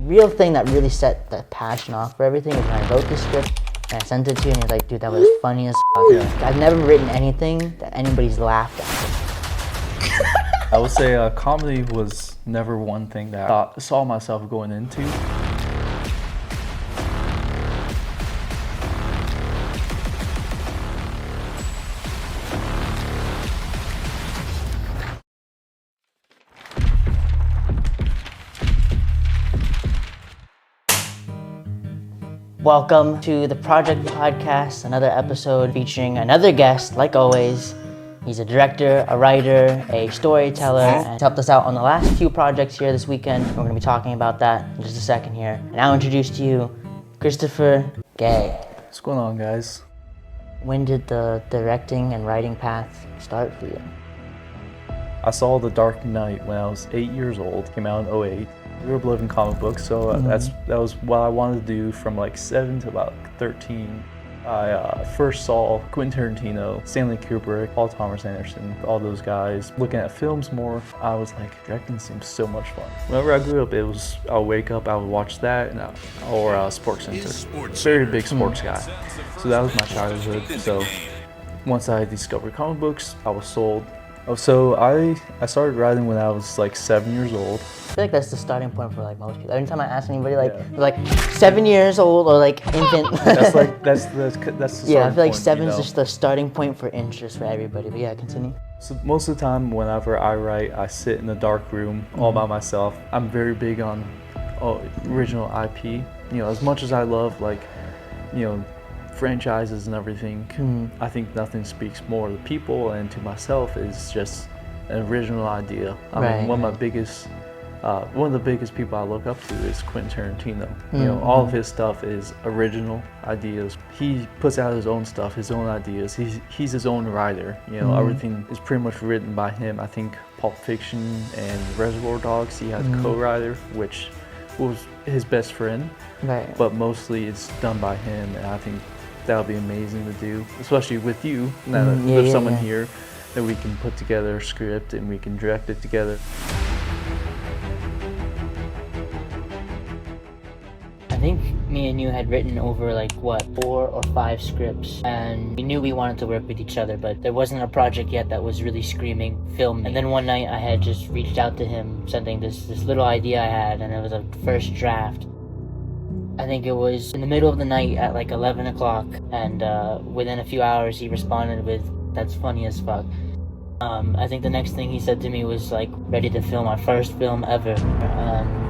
real thing that really set the passion off for everything is when I wrote the script and I sent it to you and you're like, dude, that was funny as fuck. Yeah. I've never written anything that anybody's laughed at. I would say comedy was never one thing that I saw myself going into. Welcome to the Project Podcast, another episode featuring another guest, like always. He's a director, a writer, a storyteller, and he's helped us out on the last few projects here this weekend. We're going to be talking about that in just a second here. And I'll introduce to you Christopher Gay. What's going on, guys? When did the directing and writing path start for you? I saw The Dark Knight when I was 8 years old. Came out in 2008. I grew up loving comic books, so that was what I wanted to do from like 7 to about 13. I first saw Quentin Tarantino, Stanley Kubrick, Paul Thomas Anderson, all those guys. Looking at films more, I was like, directing seems so much fun. Whenever I grew up, I would wake up, I would watch that, or Sports Center. Very big sports guy. So that was my childhood. So once I discovered comic books, I was sold. So I started writing when I was like 7 years old. I feel like that's the starting point for like most people. Every time I ask anybody, they're like 7 years old or like infant. that's the starting yeah, I feel like point, seven's just the starting point for interest for everybody. But yeah, continue. So most of the time, whenever I write, I sit in a dark room all by myself. I'm very big on original IP. As much as I love franchises and everything, I think nothing speaks more to people and to myself is just an original idea. I mean, one of the biggest people I look up to is Quentin Tarantino. All of his stuff is original ideas. He puts out his own stuff, his own ideas. He's his own writer. Everything is pretty much written by him. I think Pulp Fiction and Reservoir Dogs, he has a co-writer, which was his best friend. Right. But mostly it's done by him, and I think that'll be amazing to do, especially with you, with someone here, that we can put together a script and we can direct it together. I think me and you had written over 4 or 5 scripts, and we knew we wanted to work with each other, but there wasn't a project yet that was really screaming film. And then one night I had just reached out to him, sending this little idea I had, and it was a first draft. I think it was in the middle of the night at 11 o'clock, and within a few hours he responded with, "That's funny as fuck." I think the next thing he said to me was ready to film our first film ever.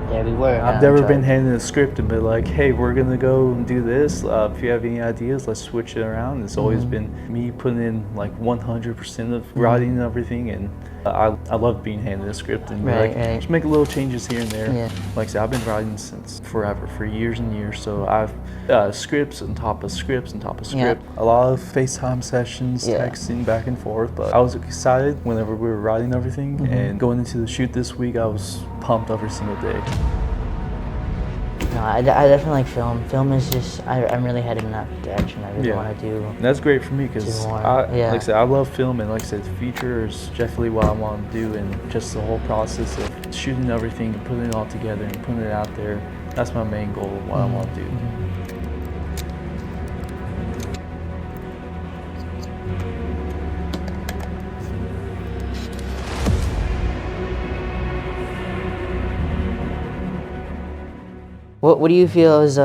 There we were. I've never been handed a script and been like, hey, we're gonna go and do this. If you have any ideas, let's switch it around. It's always been me putting in 100% of writing and everything, and I love being handed a script and just make little changes here and there. Yeah. Like I said, I've been writing since forever, for years and years. So I've scripts on top of scripts on top of script. Yeah. A lot of FaceTime sessions, texting back and forth. But I was excited whenever we were writing everything, and going into the shoot this week, I was pumped every single day. No, I definitely like film. Film is just, I'm really headed in that direction. I really want to do. And that's great for me because, like I said, I love film, and like I said, the feature is definitely what I want to do, and just the whole process of shooting everything and putting it all together and putting it out there. That's my main goal of what I want to do. What do you feel is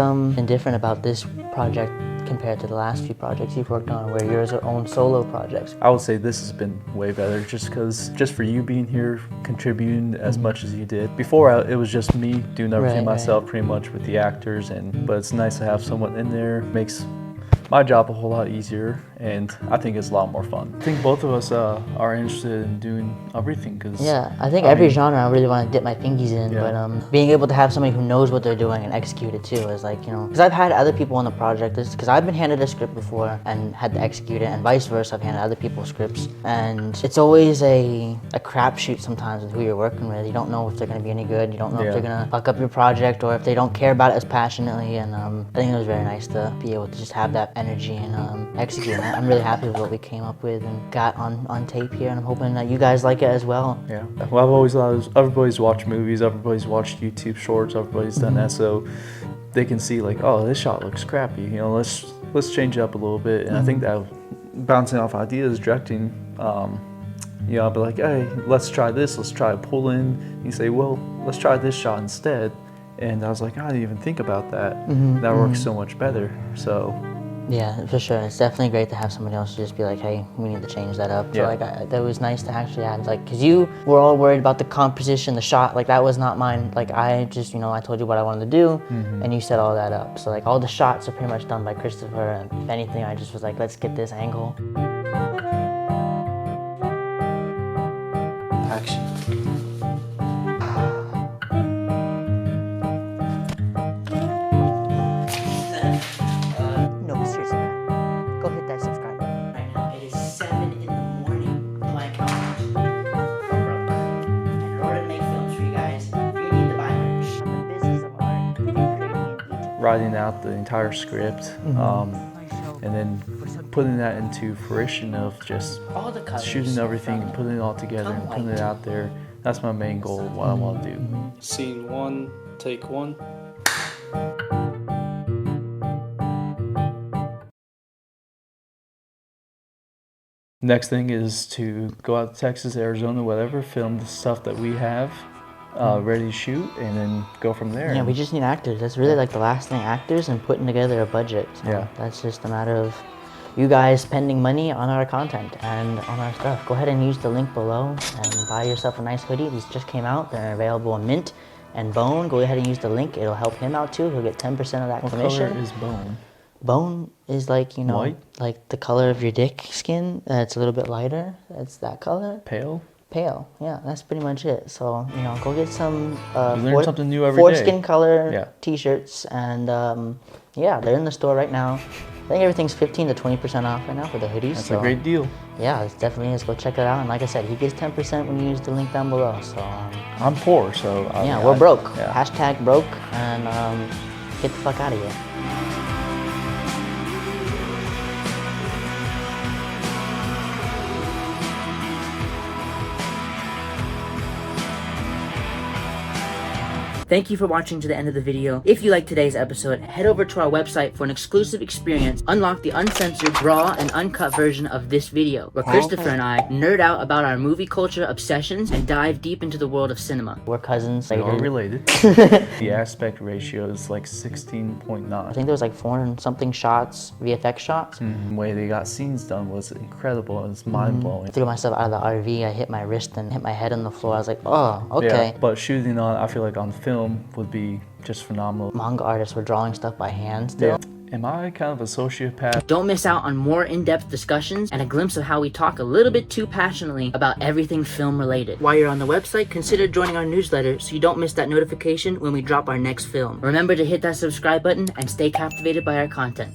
different about this project compared to the last few projects you've worked on, where yours are own solo projects? I would say this has been way better, just for you being here, contributing as much as you did. Before, it was just me doing everything myself, pretty much with the actors, but it's nice to have someone in there. Makes my job a whole lot easier, and I think it's a lot more fun. I think both of us are interested in doing everything, because I think every genre I really want to dip my fingies in, but being able to have somebody who knows what they're doing and execute it too is because I've had other people on the project, because I've been handed a script before and had to execute it, and vice versa. I've handed other people scripts, and it's always a crapshoot sometimes with who you're working with. You don't know if they're going to be any good. You don't know if they're going to fuck up your project, or if they don't care about it as passionately. And I think it was very nice to be able to just have that energy and execute. And I'm really happy with what we came up with and got on tape here, and I'm hoping that you guys like it as well. Yeah. Well, I've always thought everybody's watched movies, everybody's watched YouTube shorts, everybody's done that, so they can see like, oh, this shot looks crappy. You know, let's change it up a little bit. And I think that bouncing off ideas, directing, you know, I'll be like, hey, let's try this. Let's try a pull in. You say, well, let's try this shot instead. And I was like, I didn't even think about that. That works so much better. So. Yeah, for sure. It's definitely great to have somebody else to just be like, hey, we need to change that up. So like, that was nice to actually add, like, because you were all worried about the composition, the shot. Like, that was not mine. Like, I just, you know, I told you what I wanted to do, and you set all that up. So like, all the shots are pretty much done by Christopher. And if anything, I just was like, let's get this angle. Action. No, seriously, man. Go hit that subscribe button. Right now, it is 7 in the morning. My account broke. And in order to make films for you guys, you need to buy merch. The business of art, creating each. Writing out the entire script, and then putting that into fruition of just All the colors shooting everything and putting it all together and putting it out there. That's my main goal of what I want to do. Scene 1, take 1. Next thing is to go out to Texas, Arizona, whatever, film the stuff that we have ready to shoot, and then go from there. Yeah, we just need actors. That's really like the last thing, actors and putting together a budget. So that's just a matter of you guys spending money on our content and on our stuff. Go ahead and use the link below and buy yourself a nice hoodie. These just came out. They're available in Mint and Bone. Go ahead and use the link. It'll help him out too. He'll get 10% of that commission. What color is Bone? Bone is like, you know, white? like the color of your dick skin. It's a little bit lighter. It's that color. Pale? Pale, yeah, that's pretty much it. So, you know, go get some you learn something new every day. foreskin color t-shirts, and yeah, they're in the store right now. I think everything's 15 to 20% off right now for the hoodies. That's a great deal. Yeah, it definitely is. Go check it out. And like I said, he gets 10% when you use the link down below. So I'm poor, so yeah, we're broke. Yeah. Hashtag broke, and get the fuck out of here. Thank you for watching to the end of the video. If you liked today's episode, head over to our website for an exclusive experience. Unlock the uncensored, raw, and uncut version of this video, where Christopher and I nerd out about our movie culture obsessions and dive deep into the world of cinema. We're cousins. We're all related. The aspect ratio is like 16.9. I think there was like 400 and something shots, VFX shots. The way they got scenes done was incredible. It was mind-blowing. I threw myself out of the RV. I hit my wrist and hit my head on the floor. I was like, oh, okay. Yeah, but shooting on, I feel like on film would be just phenomenal. Manga artists were drawing stuff by hand still. Yeah. Am I kind of a sociopath? Don't miss out on more in-depth discussions and a glimpse of how we talk a little bit too passionately about everything film related. While you're on the website, consider joining our newsletter so you don't miss that notification when we drop our next film. Remember to hit that subscribe button and stay captivated by our content.